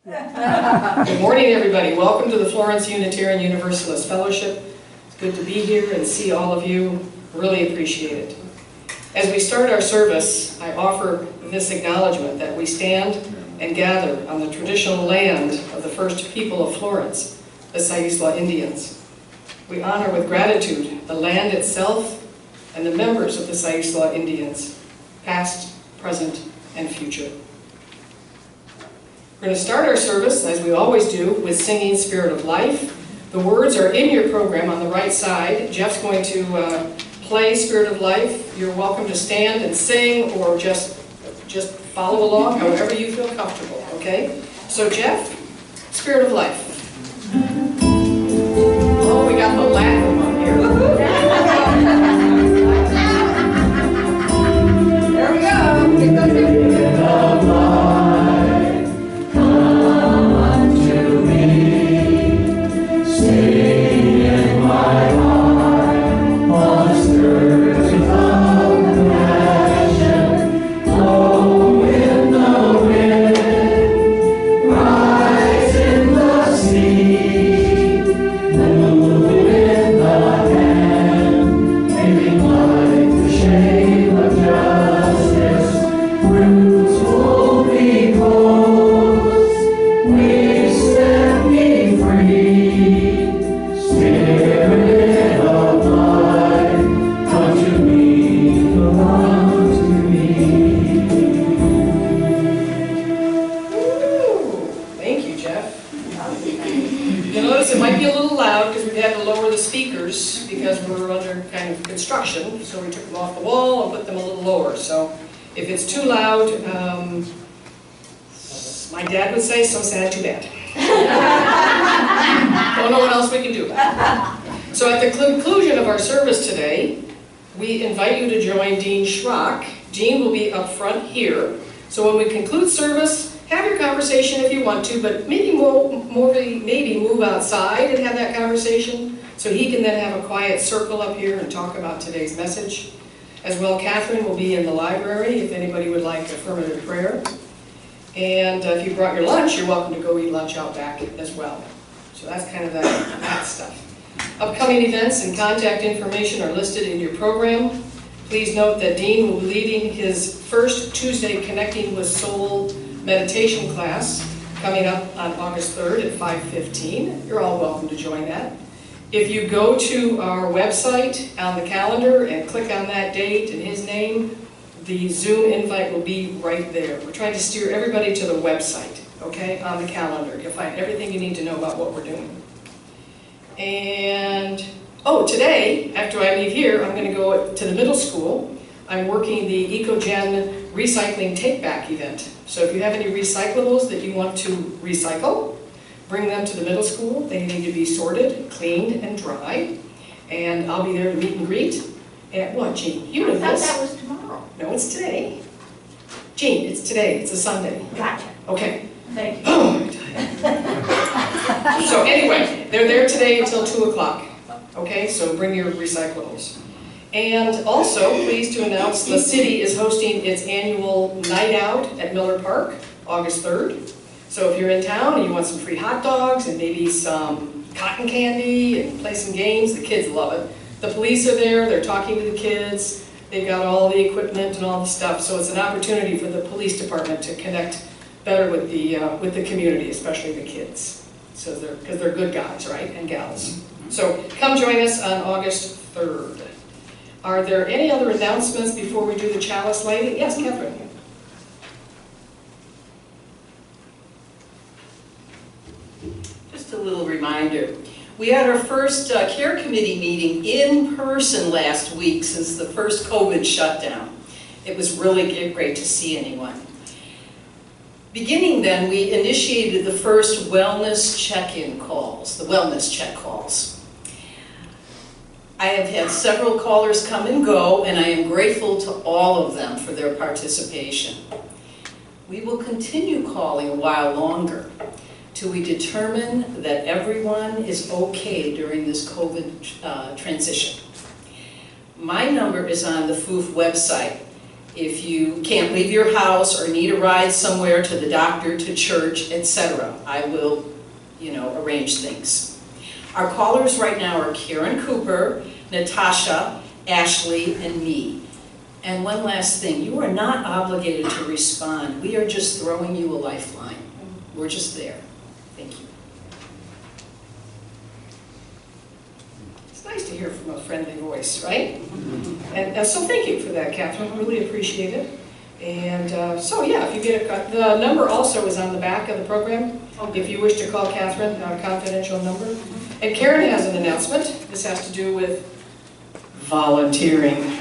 Good morning, everybody. Welcome to the Florence Unitarian Universalist Fellowship. It's good to be here and see all of you. Really appreciate it. As we start our service, I offer this acknowledgement that we stand and gather on the traditional land of the first people of Florence, the Saisla Indians. We honor with gratitude the land itself and the members of the Saisla Indians, past, present, and future. We're going to start our service, as we always do, with singing Spirit of Life. The words are in your program on the right side. Jeff's going to play Spirit of Life. You're welcome to stand and sing or just follow along however you feel comfortable, okay? So Jeff, Spirit of Life. Oh, we got the Latin one here. There we go. Get those in. So we took them off the wall and put them a little lower. So if it's too loud, my dad would say, so sad, too bad. Don't know what else we can do. So at the conclusion of our service today, we invite you to join Dean Shrock. Dean will be up front here. So when we conclude service, have your conversation if you want to, but maybe move outside and have that conversation. So he can then have a quiet circle up here and talk about today's message. As well, Catherine will be in the library if anybody would like affirmative prayer. And if you brought your lunch, you're welcome to go eat lunch out back as well. So that's kind of that stuff. Upcoming events and contact information are listed in your program. Please note that Dean will be leading his first Tuesday Connecting with Soul meditation class coming up on August 3rd at 5:15. You're all welcome to join that. If you go to our website on the calendar and click on that date and his name, the Zoom invite will be right there. We're trying to steer everybody to the website, okay, on the calendar. You'll find everything you need to know about what we're doing. And, today, after I leave here, I'm going to go to the middle school. I'm working the EcoGen Recycling Take-Back event. So if you have any recyclables that you want to recycle, bring them to the middle school. They need to be sorted, cleaned, and dried. And I'll be there to meet and greet. And what, Jean? You know this. I thought that was tomorrow. No, it's today. Jean, it's today. It's a Sunday. Gotcha. Okay. Thank you. Oh, I'm tired. So anyway, they're there today until 2 o'clock. Okay, so bring your recyclables. And also, pleased to announce the city is hosting its annual night out at Miller Park, August 3rd. So if you're in town and you want some free hot dogs and maybe some cotton candy and play some games, the kids love it. The police are there, they're talking to the kids, they've got all the equipment and all the stuff, so it's an opportunity for the police department to connect better with the community, especially the kids. So because they're good guys, right, and gals. So come join us on August 3rd. Are there any other announcements before we do the chalice lighting? Yes, Catherine. Just a little reminder. We had our first care committee meeting in person last week since the first COVID shutdown. It was really great to see anyone. Beginning then, we initiated the first wellness check-in calls, the wellness check calls. I have had several callers come and go, and I am grateful to all of them for their participation. We will continue calling a while longer till we determine that everyone is okay during this COVID transition. My number is on the FOOF website. If you can't leave your house or need a ride somewhere to the doctor, to church, etc., I will, arrange things. Our callers right now are Karen Cooper, Natasha, Ashley, and me. And one last thing, you are not obligated to respond. We are just throwing you a lifeline. We're just there. Thank you. It's nice to hear from a friendly voice, right? And so thank you for that, Catherine. Really appreciate it. And so yeah, if you get the number also is on the back of the program. If you wish to call Catherine, a confidential number. And Karen has an announcement. This has to do with volunteering.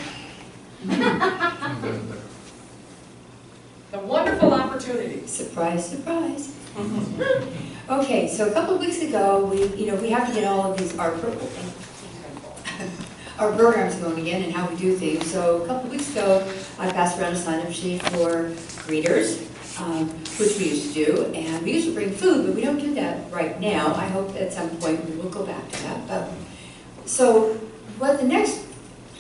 The wonderful opportunity. Surprise, surprise. Okay, so a couple of weeks ago, we have to get all of these, our programs going again and how we do things. So a couple of weeks ago, I passed around a sign-up sheet for greeters, which we used to do, and we used to bring food, but we don't do that right now. I hope at some point we will go back to that. So what the next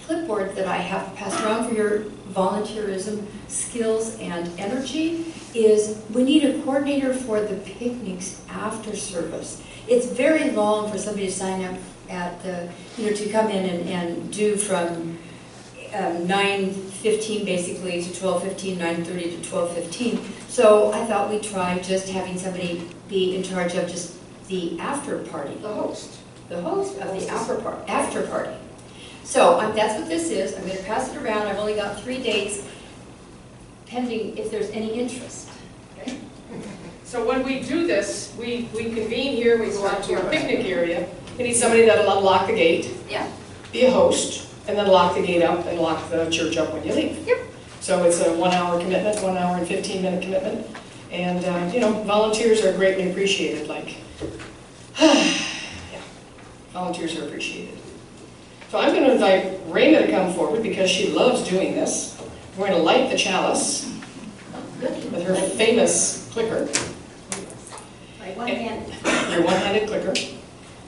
clipboard that I have passed around for your volunteerism skills and energy is we need a coordinator for the picnics after service. It's very long for somebody to sign up at the, to come in and do from 9:15 basically to 12:15, 9:30 to 12:15. So I thought we'd try just having somebody be in charge of just the after party. The host. The host of the after party. So that's what this is. I'm going to pass it around. I've only got 3 dates pending if there's any interest. Okay. So when we do this, we convene here, we go out to our picnic area. We need somebody that'll unlock the gate, Yeah. be a host, and then lock the gate up and lock the church up when you leave. Yep. So it's a 1 hour commitment, 1 hour and 15-minute commitment. And, volunteers are greatly appreciated. Yeah, volunteers are appreciated. So I'm going to invite Raina to come forward because she loves doing this. We're going to light the chalice with her famous clicker. My one-handed. Your one-handed clicker.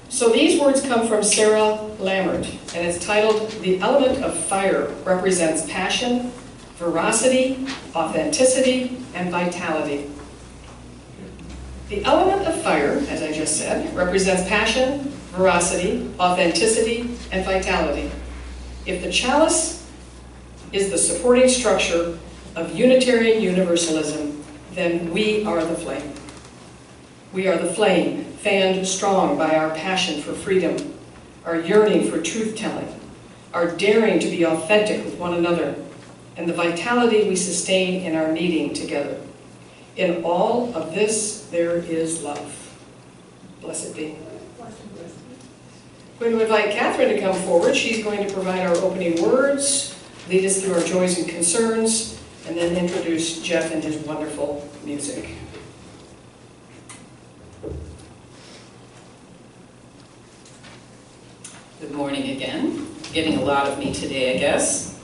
So these words come from Sarah Lammert, and it's titled, "The element of fire represents passion, veracity, authenticity, and vitality." The element of fire, as I just said, represents passion, veracity, authenticity, and vitality. If the chalice is the supporting structure of Unitarian Universalism, then we are the flame. We are the flame, fanned strong by our passion for freedom, our yearning for truth-telling, our daring to be authentic with one another, and the vitality we sustain in our meeting together. In all of this, there is love. Blessed be. We're going to invite Catherine to come forward. She's going to provide our opening words, lead us through our joys and concerns, and then introduce Jeff and his wonderful music. Good morning again. Getting a lot of me today, I guess.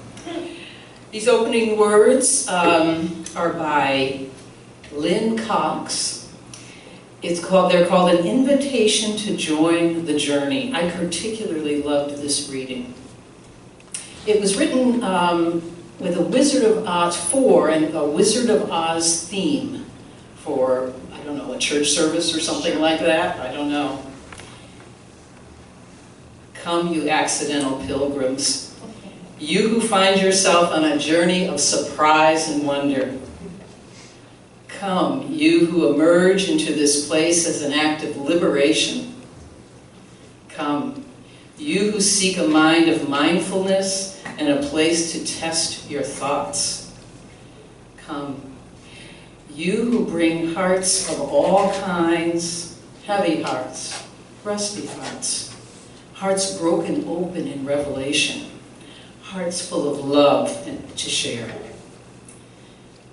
These opening words are by Lynn Cox. They're called An Invitation to Join the Journey. I particularly loved this reading. It was written with a Wizard of Oz theme for, I don't know, a church service or something like that. I don't know. Come, you accidental pilgrims, you who find yourself on a journey of surprise and wonder. Come, you who emerge into this place as an act of liberation. Come, you who seek a mind of mindfulness and a place to test your thoughts. Come, you who bring hearts of all kinds, heavy hearts, rusty hearts, hearts broken open in revelation, hearts full of love to share.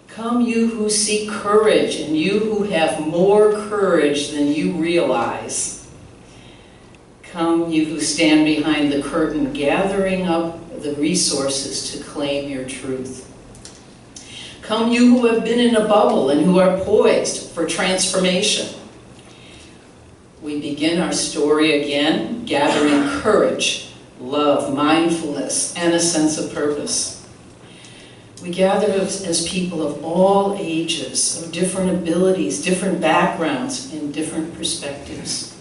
Come, you who seek courage, and you who have more courage than you realize. Come, you who stand behind the curtain, gathering up the resources to claim your truth. Come, you who have been in a bubble and who are poised for transformation. We begin our story again, gathering courage, love, mindfulness, and a sense of purpose. We gather as people of all ages, of different abilities, different backgrounds, and different perspectives.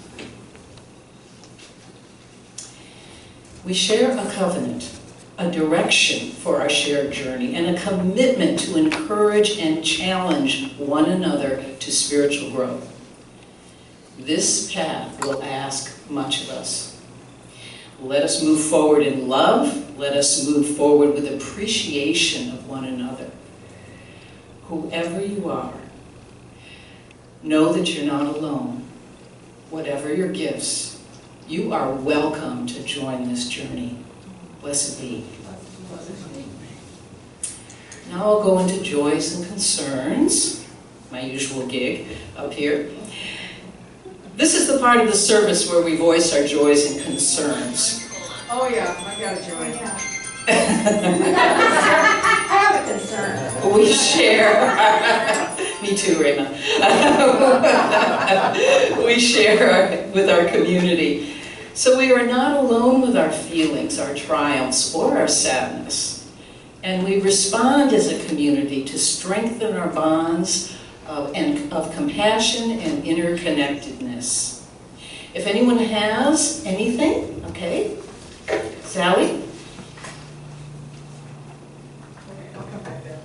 We share a covenant, a direction for our shared journey, and a commitment to encourage and challenge one another to spiritual growth. This path will ask much of us. Let us move forward in love. Let us move forward with appreciation of one another. Whoever you are, know that you're not alone. Whatever your gifts, you are welcome to join this journey. Blessed be. Now I'll go into joys and concerns, my usual gig up here. This is the part of the service where we voice our joys and concerns. Oh, yeah, I got a joy. I have a concern. We share, me too, Raymond. We share with our community. So we are not alone with our feelings, our triumphs, or our sadness. And we respond as a community to strengthen our bonds of compassion and interconnectedness. If anyone has anything, okay. Sally? Okay, I'll come back there.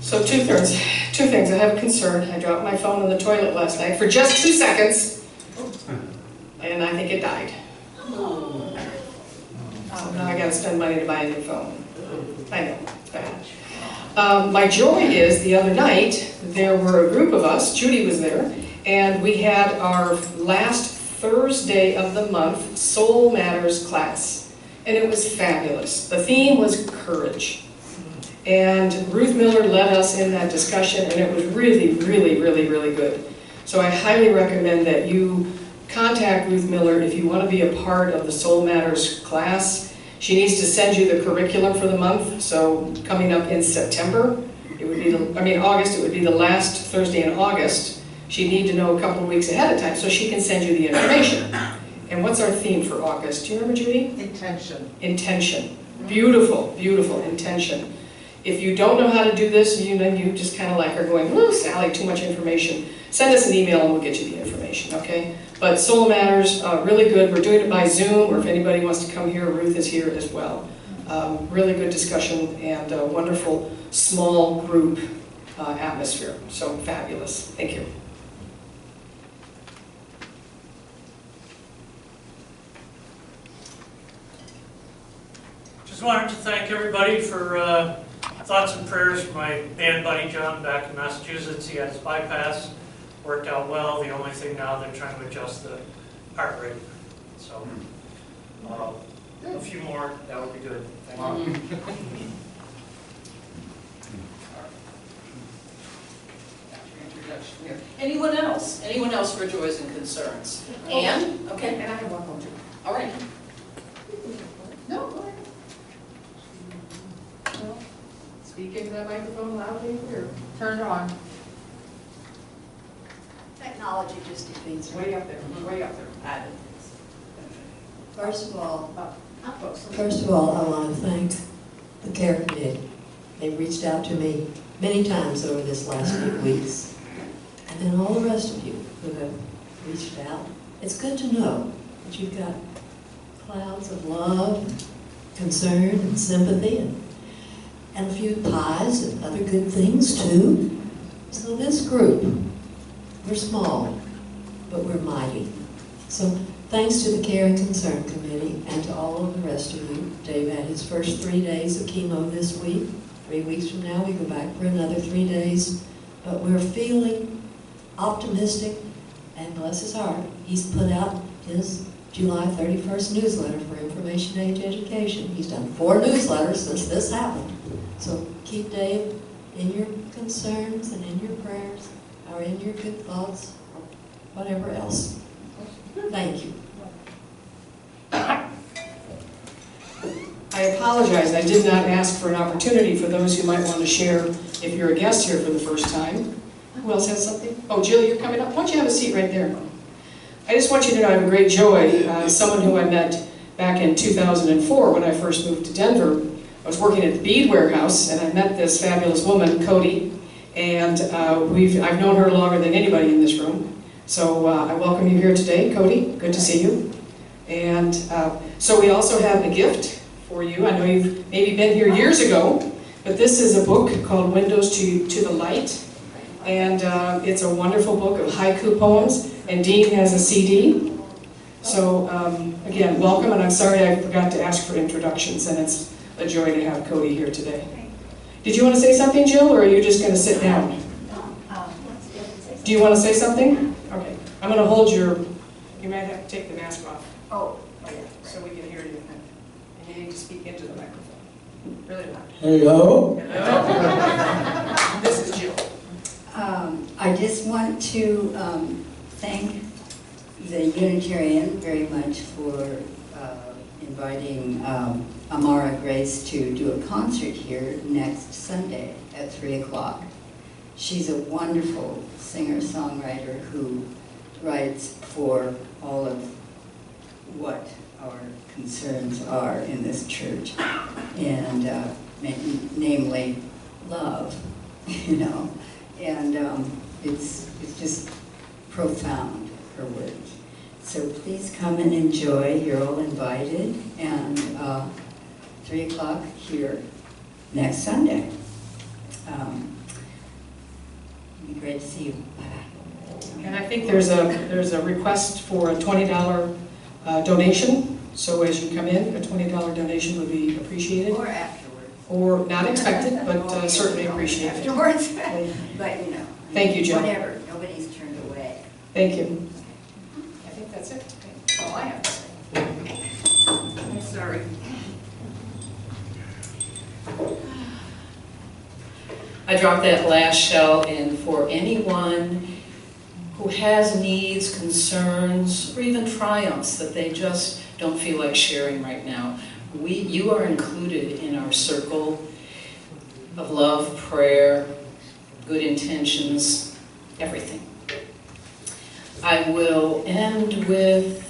So two things. I have a concern. I dropped my phone in the toilet last night for just 2 seconds, and I think it died. So now I gotta spend money to buy a new phone. I know, it's bad. My joy is, the other night, there were a group of us, Judy was there, and we had our last Thursday of the month Soul Matters class, and it was fabulous. The theme was courage. And Ruth Miller led us in that discussion, and it was really, really, really, really good. So I highly recommend that you contact Ruth Miller if you want to be a part of the Soul Matters class. She needs to send you the curriculum for the month, so coming up in September, it would be August, it would be the last Thursday in August. She'd need to know a couple of weeks ahead of time so she can send you the information. And what's our theme for August? Do you remember, Judy? Intention. Intention. Beautiful, beautiful intention. If you don't know how to do this, you just kind of like are going, woo, Sally, too much information. Send us an email and we'll get you the information, okay? But Soul Matters, really good. We're doing it by Zoom, or if anybody wants to come here, Ruth is here as well. Really good discussion and a wonderful small group atmosphere. So fabulous. Thank you. Just wanted to thank everybody for thoughts and prayers for my band buddy John back in Massachusetts. He had his bypass, worked out well. The only thing now, they're trying to adjust the heart rate. So a few more, that would be good. Thank you. Anyone else? Anyone else for joys and concerns? Anne? Okay. And I have one more too. All right. No, go ahead. Well, speak into that microphone loudly and clear. Turn it on. Technology just defeats Way up there, way up there. First of all, Up close. I want to thank the Care Committee. They reached out to me many times over this last few weeks. And then all the rest of you who have reached out. It's good to know that you've got clouds of love, concern, and sympathy, and a few pies and other good things too. So this group, we're small, but we're mighty. So thanks to the Care and Concern Committee and to all of the rest of you. Dave had his first 3 days of chemo this week. 3 weeks from now, we go back for another 3 days. But we're feeling optimistic, and bless his heart, he's put out his July 31st newsletter for Information Age Education. He's done 4 newsletters since this happened. So keep Dave in your concerns and in your prayers, or in your good thoughts, or whatever else. Thank you. I apologize, I did not ask for an opportunity for those who might want to share if you're a guest here for the first time. Who else has something? Oh, Jill, you're coming up. Why don't you have a seat right there? I just want you to know I have a great joy. Someone who I met back in 2004 when I first moved to Denver. I was working at the bead warehouse, and I met this fabulous woman, Cody, and I've known her longer than anybody in this room. So I welcome you here today, Cody. Good to see you. And so we also have a gift for you. I know you've maybe been here years ago, but this is a book called Windows to the Light. And it's a wonderful book of haiku poems, and Dean has a CD. So again, welcome, and I'm sorry I forgot to ask for introductions, and it's a joy to have Cody here today. Did you want to say something, Jill, or are you just going to sit down? Do you want to say something? Okay. I'm going to hold you might have to take the mask off. Oh, yeah, so we can hear you. And you need to speak into the microphone. Really loud. Hello. Hello. This is Jill. I just want to thank the Unitarian very much for inviting Amara Grace to do a concert here next Sunday at 3 o'clock. She's a wonderful singer-songwriter who writes for all of what our concerns are in this church, and namely love, you know. And it's just profound, her words. So please come and enjoy. You're all invited. And 3 o'clock here next Sunday. It'd be great to see you. And I think there's a request for a $20 donation. So as you come in, a $20 donation would be appreciated. Or afterwards. Or not expected, but certainly appreciated. Afterwards. But, you know. Thank you, Jill. Whatever. Nobody's turned away. Thank you. I think that's it. That's all I have to say. I'm sorry. I dropped that last shell in for anyone who has needs, concerns, or even triumphs that they just don't feel like sharing right now. You are included in our circle of love, prayer, good intentions, everything. I will end with,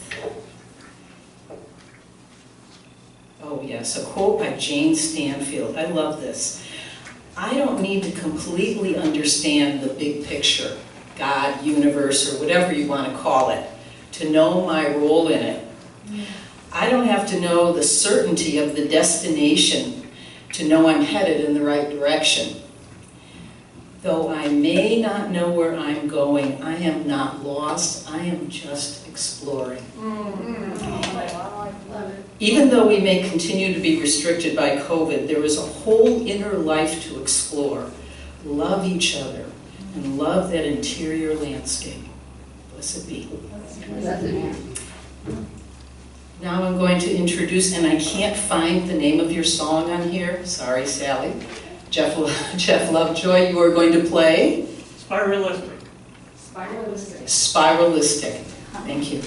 oh yes, a quote by Jane Stanfield. I love this. I don't need to completely understand the big picture, God, universe, or whatever you want to call it, to know my role in it. I don't have to know the certainty of the destination to know I'm headed in the right direction. Though I may not know where I'm going, I am not lost, I am just exploring. Even though we may continue to be restricted by COVID, there is a whole inner life to explore. Love each other and love that interior landscape. Blessed be. Now I'm going to introduce, and I can't find the name of your song on here. Sorry, Sally. Jeff Lovejoy, you are going to play? Spiralistic. Spiralistic. Spiralistic. Thank you.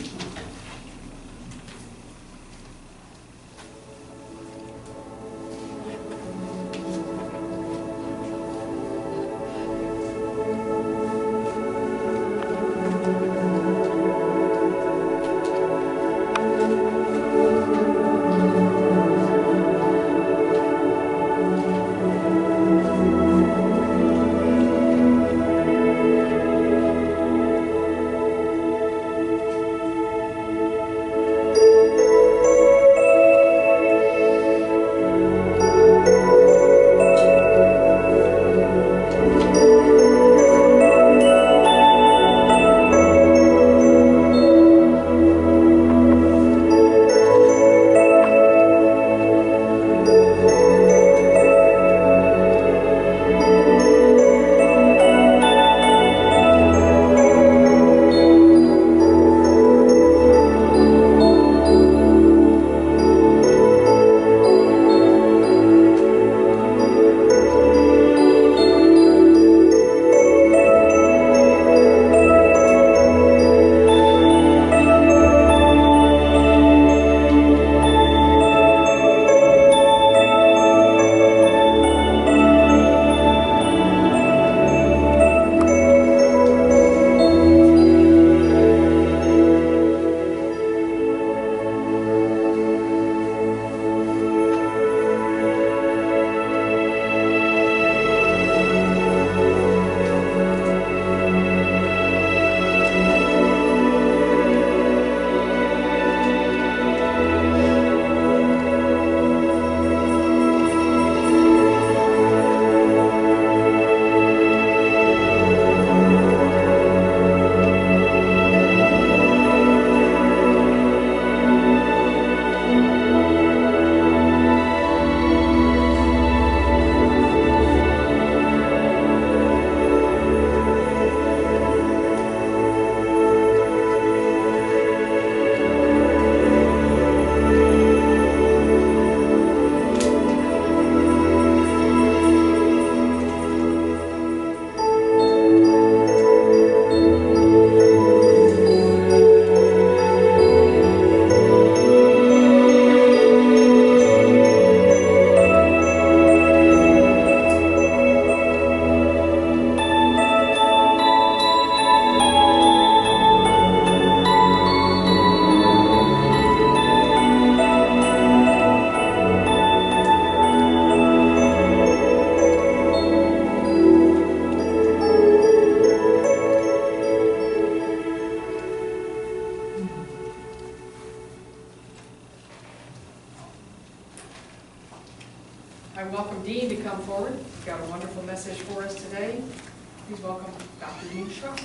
welcome Dr. Dean Shrock.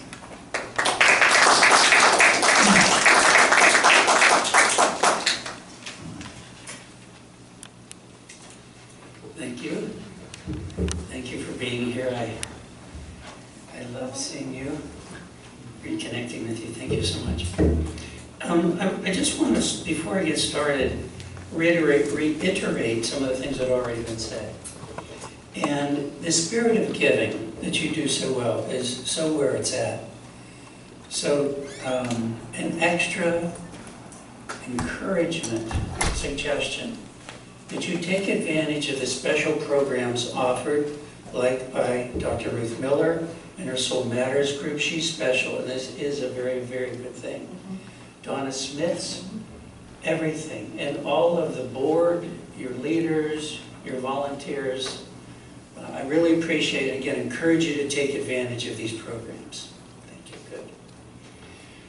Thank you. Thank you for being here. I love seeing you, reconnecting with you. Thank you so much. I just want to, before I get started, reiterate some of the things that have already been said. And the spirit of giving that you do so well is so where it's at. So an extra encouragement, suggestion, that you take advantage of the special programs offered, like by Dr. Ruth Miller and her Soul Matters group. She's special, and this is a very, very good thing. Donna Smith's, everything, and all of the board, your leaders, your volunteers. I really appreciate it. Again, encourage you to take advantage of these programs. Thank you. Good.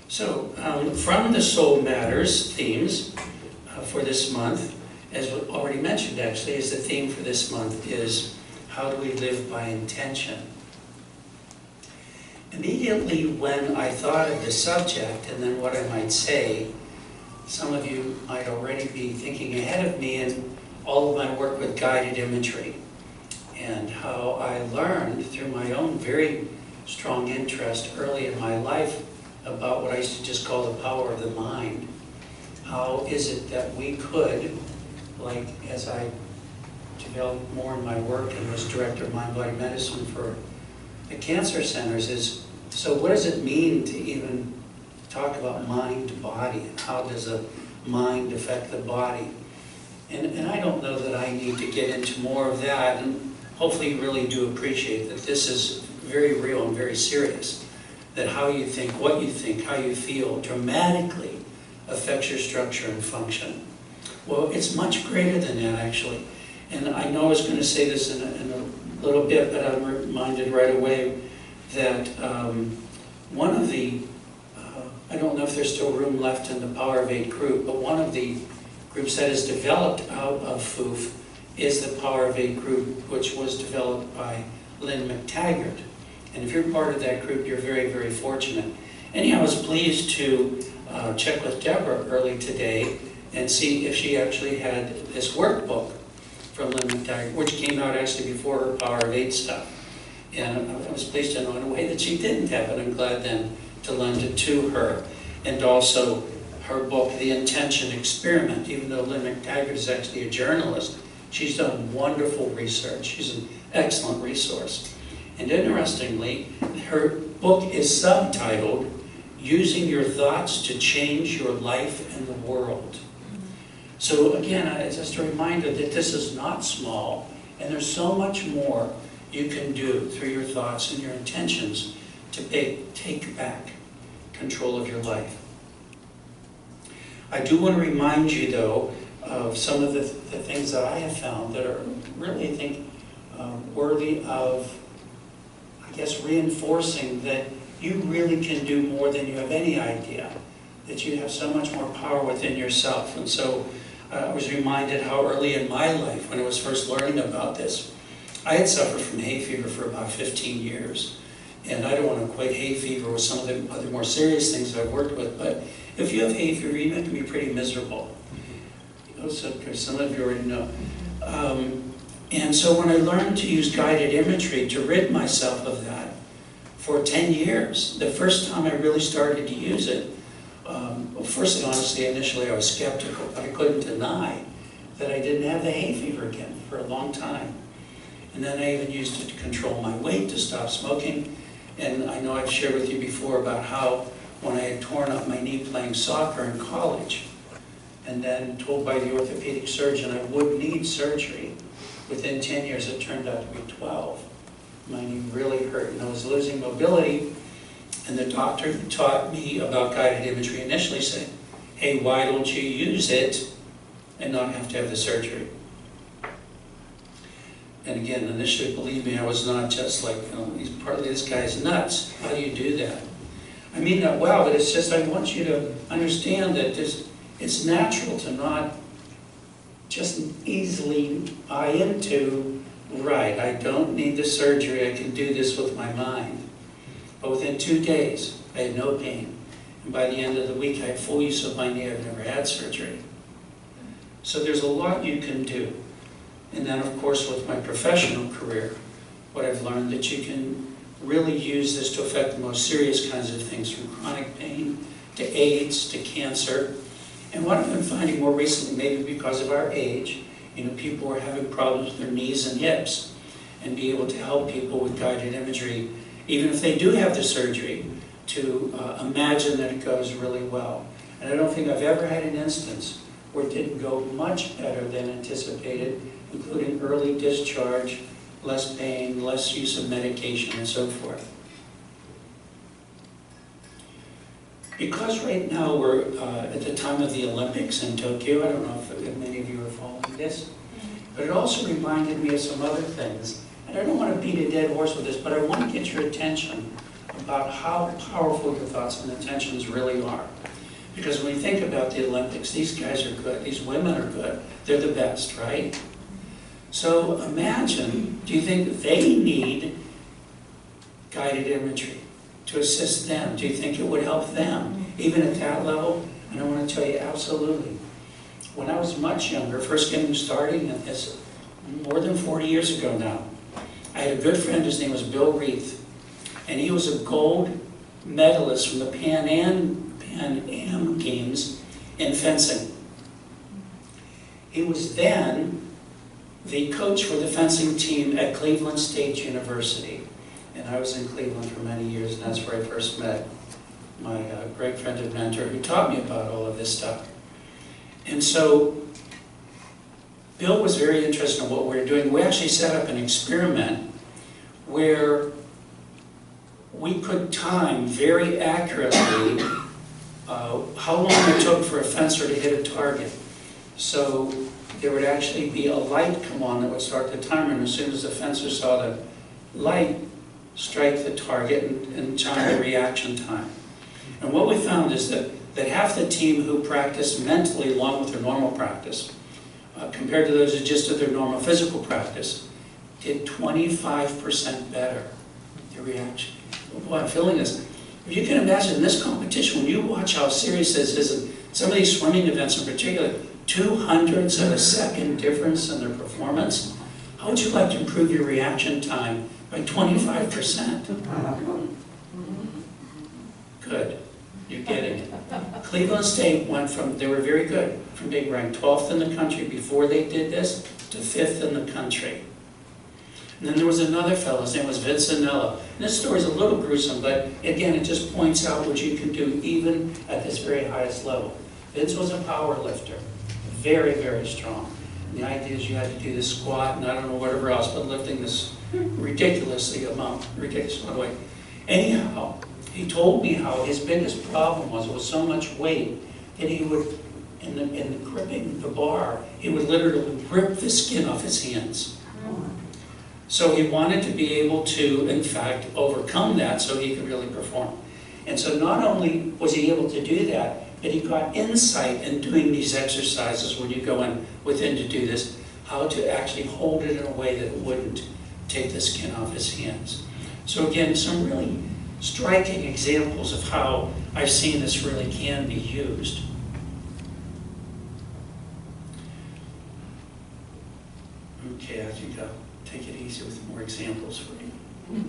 So, from the Soul Matters themes for this month, as already mentioned actually, is the theme for this month is how do we live by intention? Immediately when I thought of the subject and then what I might say, some of you might already be thinking ahead of me in all of my work with guided imagery and how I learned through my own very strong interest early in my life about what I used to just call the power of the mind. How is it that we could, like as I developed more in my work and was director of mind-body medicine for the cancer centers, is so what does it mean to even talk about mind-body and how does a mind affect the body? And I don't know that I need to get into more of that, and hopefully you really do appreciate that this is very real and very serious, that how you think, what you think, how you feel dramatically affects your structure and function. Well, it's much greater than that, actually. And I know I was going to say this in a little bit, but I'm reminded right away that one of the, I don't know if there's still room left in the Power of 8 group, but one of the groups that is developed out of FOOF is the Power of 8 group, which was developed by Lynn McTaggart. And if you're part of that group, you're very, very fortunate. Anyhow, I was pleased to check with Deborah early today and see if she actually had this workbook from Lynn McTaggart, which came out actually before her Power of 8 stuff. And I was pleased to know in a way that she didn't have it. I'm glad then to lend it to her. And also her book, The Intention Experiment, even though Lynn McTaggart is actually a journalist, she's done wonderful research. She's an excellent resource. And interestingly, her book is subtitled, Using Your Thoughts to Change Your Life and the World. So again, it's just a reminder that this is not small, and there's so much more you can do through your thoughts and your intentions to take back control of your life. I do want to remind you, though, of some of the things that I have found that are really, I think, worthy of, I guess, reinforcing that you really can do more than you have any idea, that you have so much more power within yourself. And so I was reminded how early in my life, when I was first learning about this, I had suffered from hay fever for about 15 years. And I don't want to equate hay fever with some of the other more serious things that I've worked with, but if you have hay fever, you have to be pretty miserable. So some of you already know. And so when I learned to use guided imagery to rid myself of that for 10 years, the first time I really started to use it, well, first, honestly, initially I was skeptical, but I couldn't deny that I didn't have the hay fever again for a long time. And then I even used it to control my weight, to stop smoking. And I know I've shared with you before about how when I had torn up my knee playing soccer in college, and then told by the orthopedic surgeon I would need surgery, within 10 years it turned out to be 12. My knee really hurt, and I was losing mobility. And the doctor who taught me about guided imagery initially said, hey, why don't you use it and not have to have the surgery? And again, initially, believe me, I was not just like, he's partly, this guy's nuts. How do you do that? I mean that well, but it's just I want you to understand that it's natural to not just easily buy into, right, I don't need the surgery, I can do this with my mind. But within 2 days, I had no pain. And by the end of the week, I had full use of my knee. I've never had surgery. So there's a lot you can do. And then, of course, with my professional career, what I've learned that you can really use this to affect the most serious kinds of things, from chronic pain to AIDS to cancer. And what I've been finding more recently, maybe because of our age, people are having problems with their knees and hips, and be able to help people with guided imagery, even if they do have the surgery, to imagine that it goes really well. And I don't think I've ever had an instance where it didn't go much better than anticipated, including early discharge, less pain, less use of medication, and so forth. Because right now we're at the time of the Olympics in Tokyo, I don't know if many of you are following this, but it also reminded me of some other things. And I don't want to beat a dead horse with this, but I want to get your attention about how powerful your thoughts and intentions really are. Because when you think about the Olympics, these guys are good, these women are good, they're the best, right? So imagine, do you think they need guided imagery to assist them? Do you think it would help them, even at that level? And I want to tell you, absolutely. When I was much younger, first getting started, and it's more than 40 years ago now, I had a good friend, his name was Bill Reith, and he was a gold medalist from the Pan Am Games in fencing. He was then the coach for the fencing team at Cleveland State University. And I was in Cleveland for many years, and that's where I first met my great friend and mentor who taught me about all of this stuff. And so Bill was very interested in what we were doing. We actually set up an experiment where we could time very accurately how long it took for a fencer to hit a target. So there would actually be a light come on that would start the timer, and as soon as the fencer saw the light, strike the target and time the reaction time. And what we found is that half the team who practiced mentally along with their normal practice, compared to those who just did their normal physical practice, did 25% better, the reaction. Boy, I'm feeling this. If you can imagine in this competition, when you watch how serious this is, and some of these swimming events in particular, 0.02 of a second difference in their performance, how would you like to improve your reaction time by 25%? Good. You're getting it. Cleveland State went from, they were very good, from being ranked 12th in the country before they did this to 5th in the country. And then there was another fellow, his name was Vincenella. And this story is a little gruesome, but again, it just points out what you can do even at this very highest level. Vince was a power lifter, very, very strong. And the idea is you had to do this squat and I don't know whatever else, but lifting this ridiculous amount of weight. Anyhow, he told me how his biggest problem was it was so much weight that he would, in the gripping the bar, he would literally rip the skin off his hands. So he wanted to be able to, in fact, overcome that so he could really perform. And so not only was he able to do that, but he got insight in doing these exercises when you go in within to do this, how to actually hold it in a way that wouldn't take the skin off his hands. So again, some really striking examples of how I've seen this really can be used. Okay, I think I'll take it easy with more examples for you.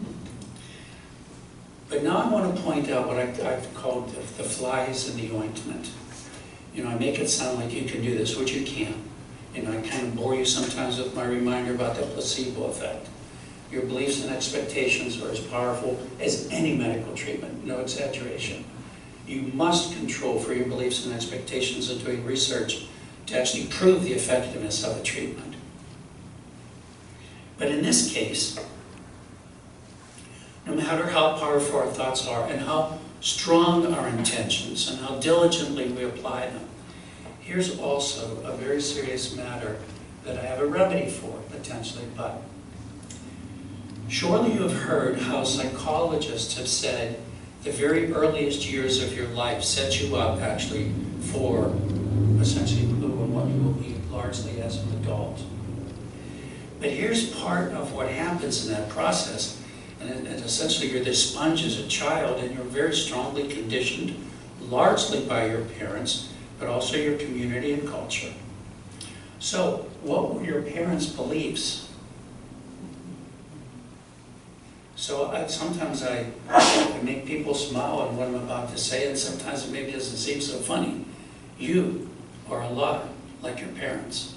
But now I want to point out what I've called the flies in the ointment. I make it sound like you can do this, which you can. I kind of bore you sometimes with my reminder about the placebo effect. Your beliefs and expectations are as powerful as any medical treatment, no exaggeration. You must control for your beliefs and expectations in doing research to actually prove the effectiveness of a treatment. But in this case, no matter how powerful our thoughts are and how strong our intentions and how diligently we apply them, here's also a very serious matter that I have a remedy for, potentially. But surely you have heard how psychologists have said the very earliest years of your life set you up actually for essentially who and what you will be largely as an adult. But here's part of what happens in that process And essentially you're this sponge as a child, and you're very strongly conditioned, largely by your parents, but also your community and culture. So, what were your parents' beliefs? So sometimes I make people smile at what I'm about to say, and sometimes it maybe doesn't seem so funny. You are a lot like your parents.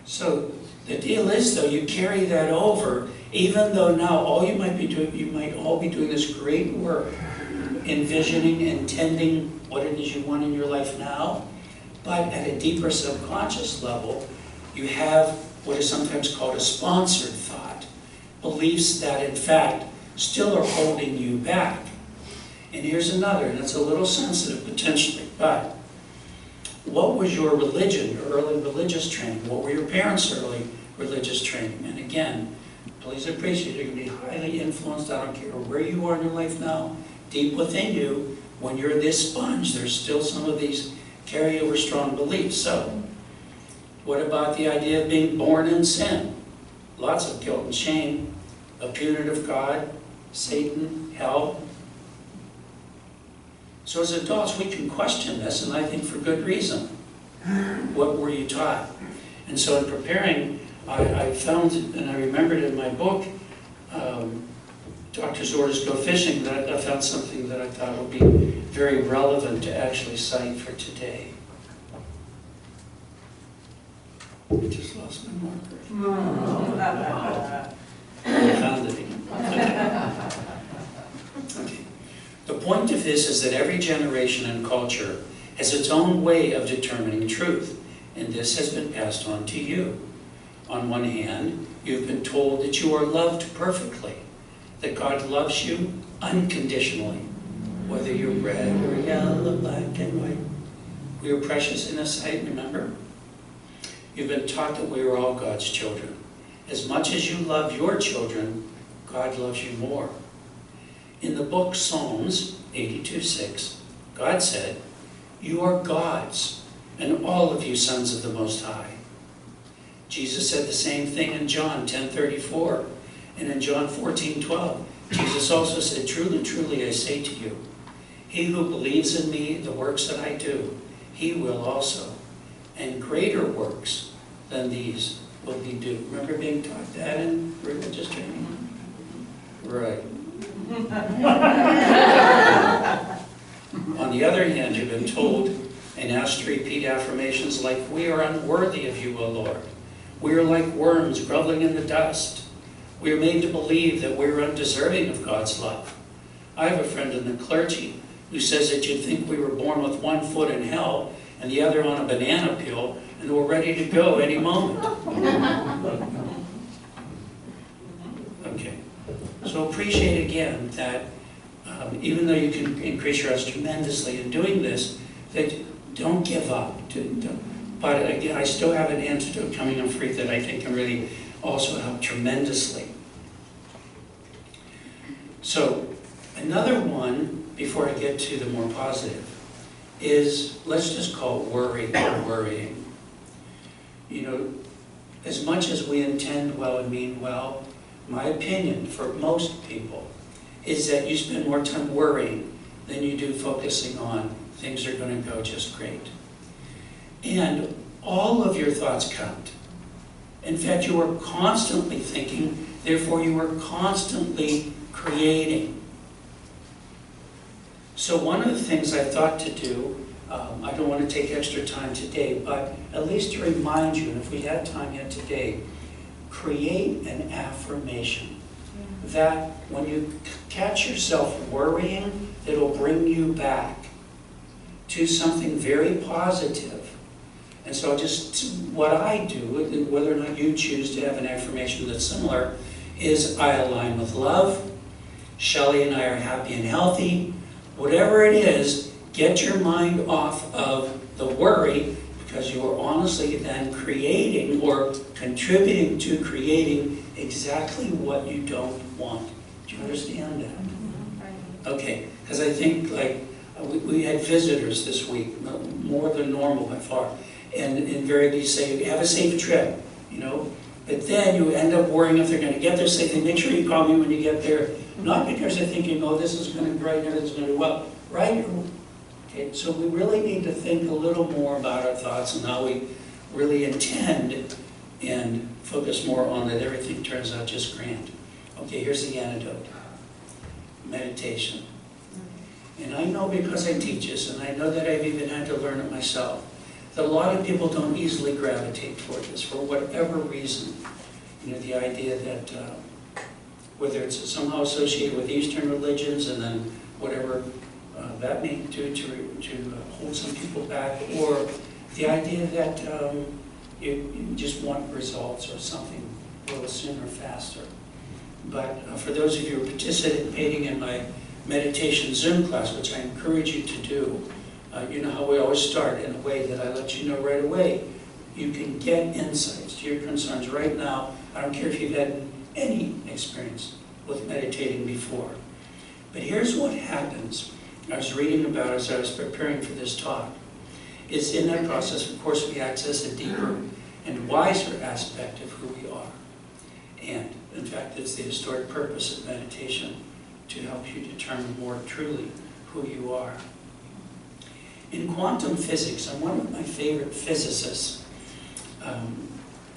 So the deal is, though, you carry that over, even though now all you might be doing, you might all be doing this great work, envisioning, intending what it is you want in your life now, but at a deeper subconscious level, you have what is sometimes called a sponsored thought, beliefs that in fact still are holding you back. And here's another, and it's a little sensitive potentially, but what was your religion, your early religious training? What were your parents' early religious training? And again, please appreciate you're going to be highly influenced. I don't care where you are in your life now, deep within you, when you're this sponge, there's still some of these carryover strong beliefs. So, what about the idea of being born in sin? Lots of guilt and shame, a punitive God, Satan, hell. So as adults, we can question this, and I think for good reason. What were you taught? And so in preparing, I found, and I remembered in my book, Doctor's Orders Go Fishing, that I found something that I thought would be very relevant to actually cite for today. I just lost my marker. I found it again. Okay. The point of this is that every generation and culture has its own way of determining truth, and this has been passed on to you. On one hand, you've been told that you are loved perfectly, that God loves you unconditionally, whether you're red or yellow, black and white. We are precious in His sight, remember? You've been taught that we are all God's children. As much as you love your children, God loves you more. In the book Psalms 82:6, God said, "You are God's, and all of you sons of the Most High." Jesus said the same thing in John 10:34, and in John 14:12, Jesus also said, "Truly, truly, I say to you, he who believes in me, the works that I do, he will also, and greater works than these will he do." Remember being taught that in religious training? Right. On the other hand, you've been told and asked to repeat affirmations like, "We are unworthy of you, O Lord. We are like worms groveling in the dust. We are made to believe that we are undeserving of God's love." I have a friend in the clergy who says that you'd think we were born with one foot in hell and the other on a banana peel, and we're ready to go any moment. Okay. So appreciate again that even though you can increase your odds tremendously in doing this, that don't give up. But again, I still have an antidote coming on free that I think can really also help tremendously. So another one, before I get to the more positive, is, let's just call it worry or worrying. You know, as much as we intend well and mean well, my opinion for most people is that you spend more time worrying than you do focusing on things are going to go just great. And all of your thoughts count. In fact, you are constantly thinking, therefore you are constantly creating. So one of the things I thought to do, I don't want to take extra time today, but at least to remind you, and if we had time yet today, create an affirmation that when you catch yourself worrying, it'll bring you back to something very positive. And so just what I do, whether or not you choose to have an affirmation that's similar, is I align with love. Shelley and I are happy and healthy. Whatever it is, get your mind off of the worry, because you are honestly then creating or contributing to creating exactly what you don't want. Do you understand that? Okay, because I think like we had visitors this week, more than normal by far, and invariably say, "Have a safe trip," you know, But then you end up worrying if they're gonna get there, say, make sure you call me when you get there, not because they're thinking, oh, this is gonna be great, everything's gonna do well, right? Okay, so we really need to think a little more about our thoughts and how we really intend and focus more on that everything turns out just grand. Okay, here's the antidote. Meditation. And I know because I teach this, and I know that I've even had to learn it myself, that a lot of people don't easily gravitate toward this for whatever reason. You know, the idea that whether it's somehow associated with Eastern religions and then whatever that may do to hold some people back, or the idea that you just want results or something a little sooner, faster. But for those of you who are participating in my meditation Zoom class, which I encourage you to do, you know how we always start in a way that I let you know right away. You can get insights to your concerns right now. I don't care if you've had any experience with meditating before. But here's what happens. I was reading about as I was preparing for this talk, is in that process, of course, we access a deeper and wiser aspect of who we are. And, in fact, it's the historic purpose of meditation, to help you determine more truly who you are. In quantum physics, I'm one of my favorite physicists, and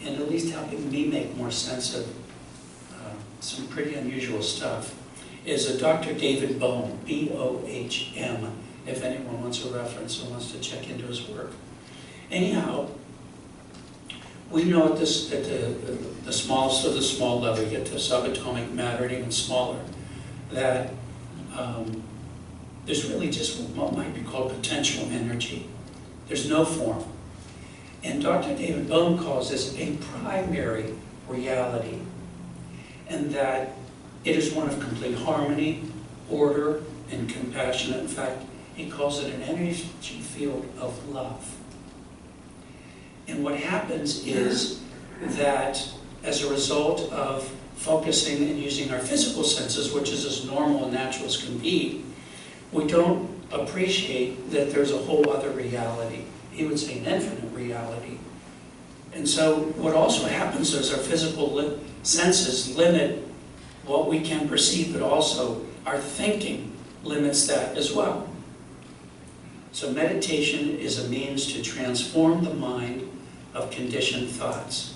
at least helping me make more sense of some pretty unusual stuff, is a Dr. David Bohm, B-O-H-M, if anyone wants a reference or wants to check into his work. Anyhow, we know at the smallest of the small level, you get to subatomic matter and even smaller, that there's really just what might be called potential energy. There's no form. And Dr. David Bohm calls this a primary reality, and that it is one of complete harmony, order, and compassion. In fact, he calls it an energy field of love. And what happens is that as a result of focusing and using our physical senses, which is as normal and natural as can be, we don't appreciate that there's a whole other reality. He would say an infinite reality. And so what also happens is our physical senses limit what we can perceive, but also our thinking limits that as well. So meditation is a means to transform the mind of conditioned thoughts.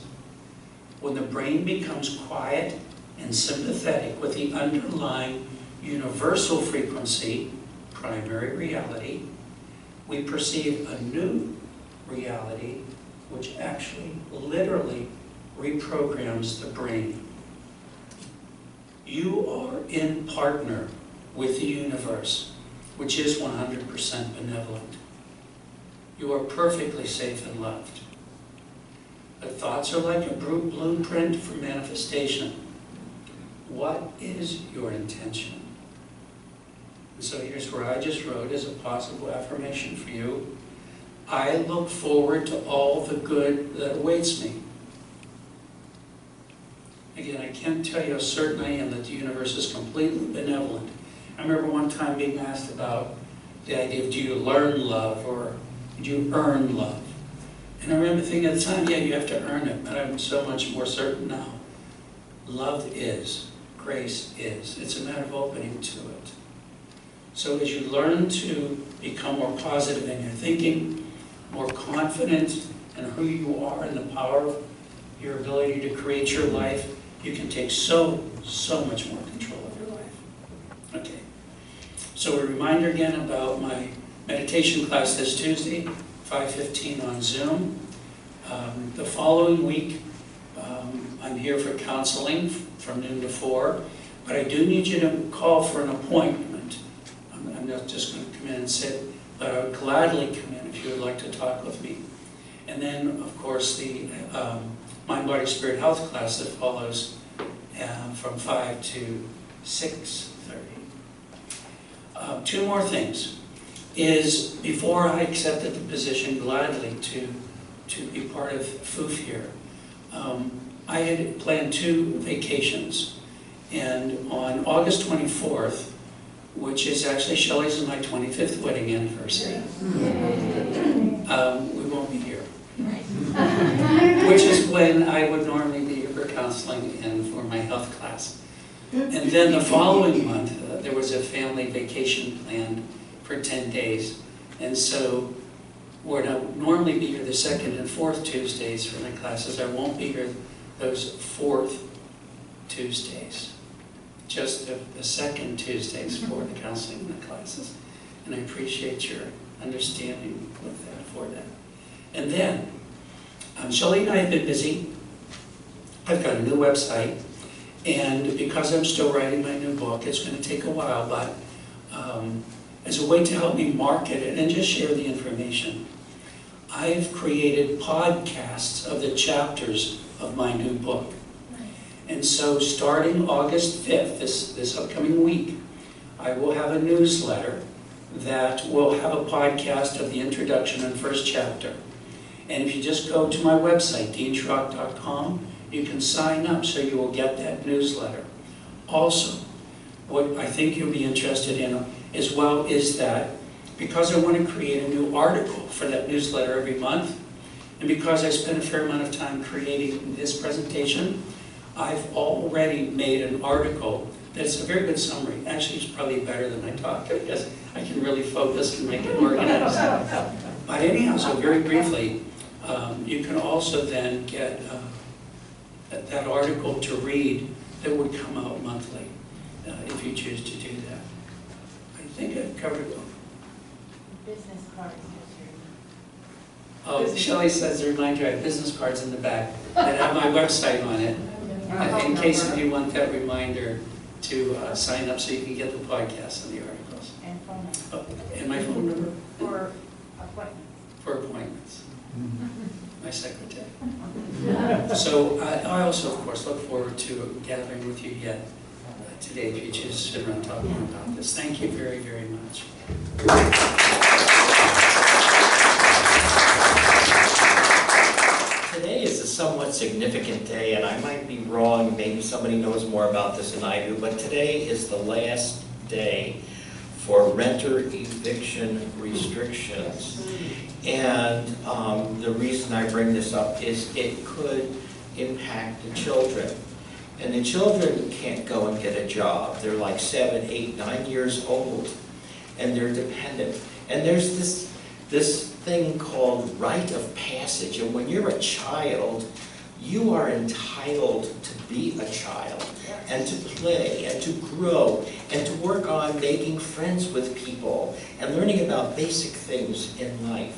When the brain becomes quiet and sympathetic with the underlying universal frequency, primary reality, we perceive a new reality which actually literally reprograms the brain. You are in partner with the universe, which is 100% benevolent. You are perfectly safe and loved. But thoughts are like a blueprint for manifestation. What is your intention? And so here's where I just wrote as a possible affirmation for you. I look forward to all the good that awaits me. Again, I can't tell you how certain I am that the universe is completely benevolent. I remember one time being asked about the idea of, do you learn love or do you earn love? And I remember thinking at the time, yeah, you have to earn it, but I'm so much more certain now. Love is, grace is. It's a matter of opening to it. So as you learn to become more positive in your thinking, more confident in who you are and the power of your ability to create your life, you can take so much more control of your life. Okay. So a reminder again about my meditation class this Tuesday, 5:15 on Zoom. The following week, I'm here for counseling from noon to 4, but I do need you to call for an appointment. I'm not just going to come in and sit, but I would gladly come in if you would like to talk with me. And then, of course, the Mind, Body, Spirit Health class that follows from 5 to 6:30. Two more things. Is before I accepted the position gladly to be part of FOOF here, I had planned 2 vacations. And on August 24th, which is actually Shelley's and my 25th wedding anniversary, we won't be here. Which is when I would normally be here counseling and for my health class. And then the following month, there was a family vacation planned for 10 days. And so where I normally be here the second and fourth Tuesdays for my classes, I won't be here those fourth Tuesdays. Just the second Tuesdays for the counseling and the classes. And I appreciate your understanding with that, for that. And then, Shelley and I have been busy. I've got a new website, and because I'm still writing my new book, it's going to take a while, but as a way to help me market it and just share the information, I've created podcasts of the chapters of my new book. And so starting August 5th, this upcoming week, I will have a newsletter that will have a podcast of the introduction and first chapter. And if you just go to my website, deanshrock.com, you can sign up so you will get that newsletter. Also, what I think you'll be interested in as well is that because I want to create a new article for that newsletter every month, and because I spent a fair amount of time creating this presentation, I've already made an article that's a very good summary. Actually, it's probably better than I talk because I can really focus and make it organized. But anyhow, so very briefly, you can also then get that article to read that would come out monthly if you choose to do that. I think I've covered it. Business cards. Oh, Shelley says to remind you, I have business cards in the back that have my website on it. In case if you want that reminder to sign up so you can get the podcast and the articles. And phone number. Oh, and my phone number? For appointments. For appointments. My secretary. So I also, of course, look forward to gathering with you yet today if you choose to sit around talking about this. Thank you very, very much. Today is a somewhat significant day, and I might be wrong, maybe somebody knows more about this than I do, but today is the last day for renter eviction restrictions. And the reason I bring this up is it could impact the children. And the children can't go and get a job. They're like 7, 8, 9 years old, and they're dependent. And there's this thing called rite of passage. And when you're a child, you are entitled to be a child and to play and to grow and to work on making friends with people and learning about basic things in life.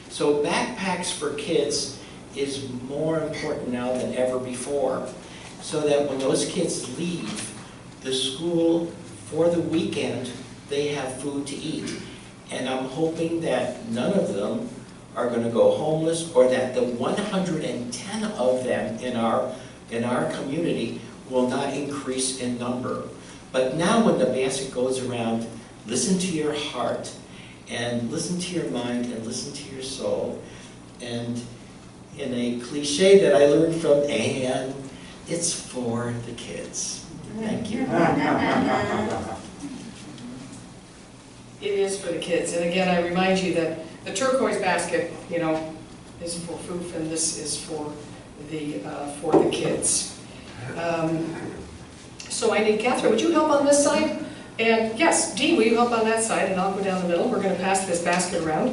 So backpacks for kids is more important now than ever before, so that when those kids leave the school for the weekend, they have food to eat. And I'm hoping that none of them are going to go homeless, or that the 110 of them in our community will not increase in number. But now when the basket goes around, listen to your heart, and listen to your mind, and listen to your soul. And in a cliche that I learned from Anne, it's for the kids. Thank you. It is for the kids. And again, I remind you that the turquoise basket, is for food, and this is for the kids. So I need Catherine, would you help on this side? And yes, Dean, will you help on that side? And I'll go down the middle. We're going to pass this basket around.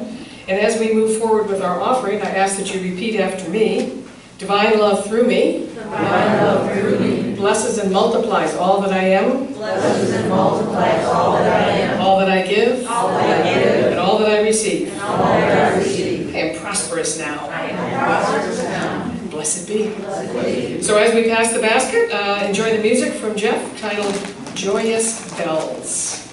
And as we move forward with our offering, I ask that you repeat after me. Divine love through me. Divine love through me. Blesses and multiplies all that I am. Blesses and multiplies all that I am. All that I give. All that I give. And all that I receive. And all that I receive. I am prosperous now. I am prosperous now. Blessed be. Blessed be. So as we pass the basket, enjoy the music from Jeff titled Joyous Bells.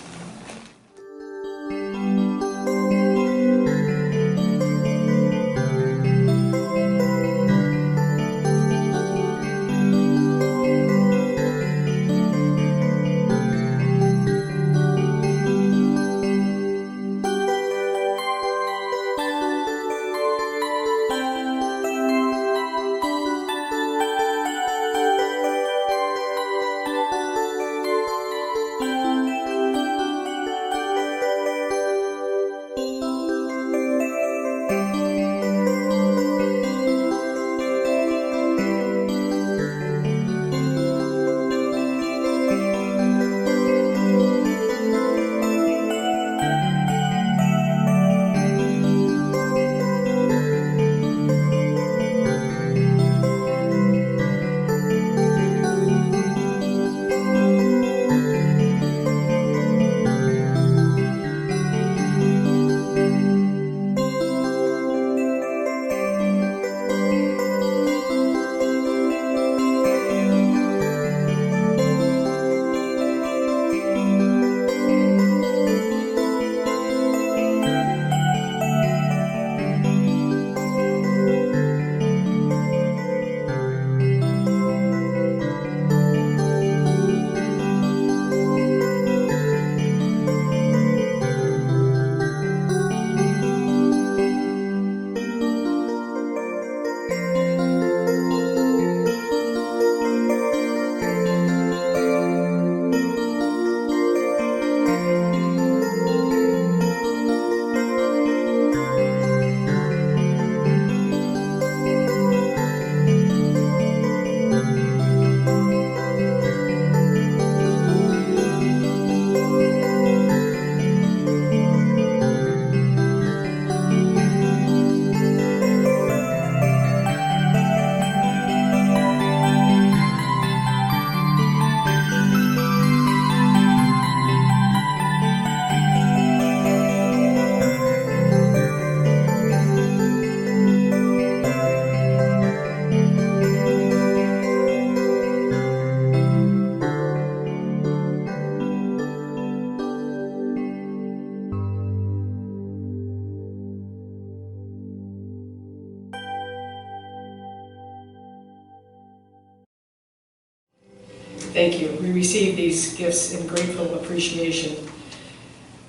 Thank you. We receive these gifts in grateful appreciation.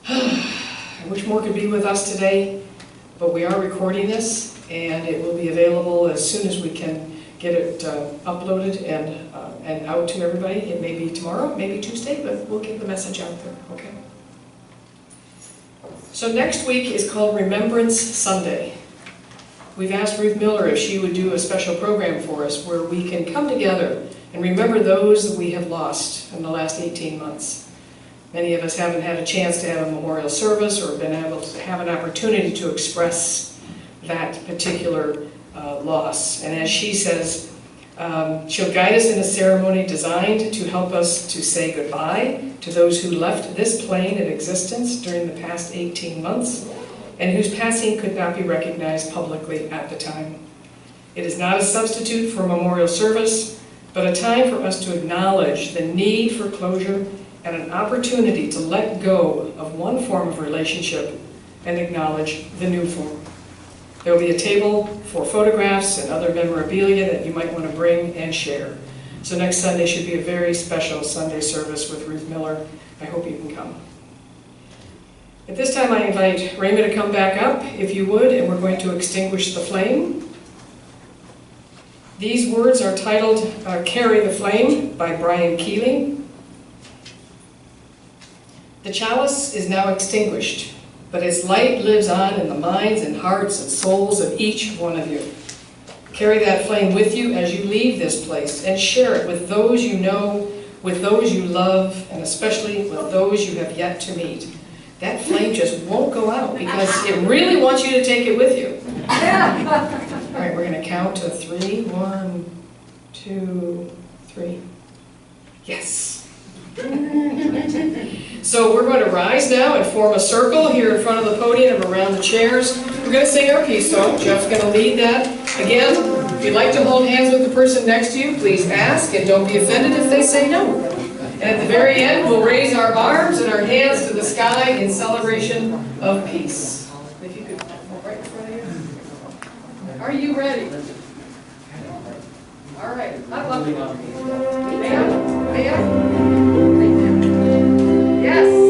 I wish more could be with us today, but we are recording this, and it will be available as soon as we can get it uploaded and out to everybody. It may be tomorrow, maybe Tuesday, but we'll get the message out there, okay? So next week is called Remembrance Sunday. We've asked Ruth Miller if she would do a special program for us where we can come together and remember those that we have lost in the last 18 months. Many of us haven't had a chance to have a memorial service or been able to have an opportunity to express that particular loss. And as she says, she'll guide us in a ceremony designed to help us to say goodbye to those who left this plane of existence during the past 18 months and whose passing could not be recognized publicly at the time. It is not a substitute for a memorial service, but a time for us to acknowledge the need for closure and an opportunity to let go of one form of relationship and acknowledge the new form. There will be a table for photographs and other memorabilia that you might want to bring and share. So next Sunday should be a very special Sunday service with Ruth Miller. I hope you can come. At this time I invite Raymond to come back up, if you would, and we're going to extinguish the flame. These words are titled Carry the Flame by Brian Keeley. The chalice is now extinguished, but its light lives on in the minds and hearts and souls of each one of you. Carry that flame with you as you leave this place and share it with those you know, with those you love, and especially with those you have yet to meet. That flame just won't go out because it really wants you to take it with you. All right, we're going to count to 3. 1, 2, 3. Yes. So we're going to rise now and form a circle here in front of the podium and around the chairs. We're going to sing our peace song. Jeff's going to lead that. Again, if you'd like to hold hands with the person next to you, please ask, and don't be offended if they say no. And at the very end, we'll raise our arms and our hands to the sky in celebration of peace. If you could hold right in front of you. Are you ready? All right. I love you. Ma'am? Ma'am? Yes.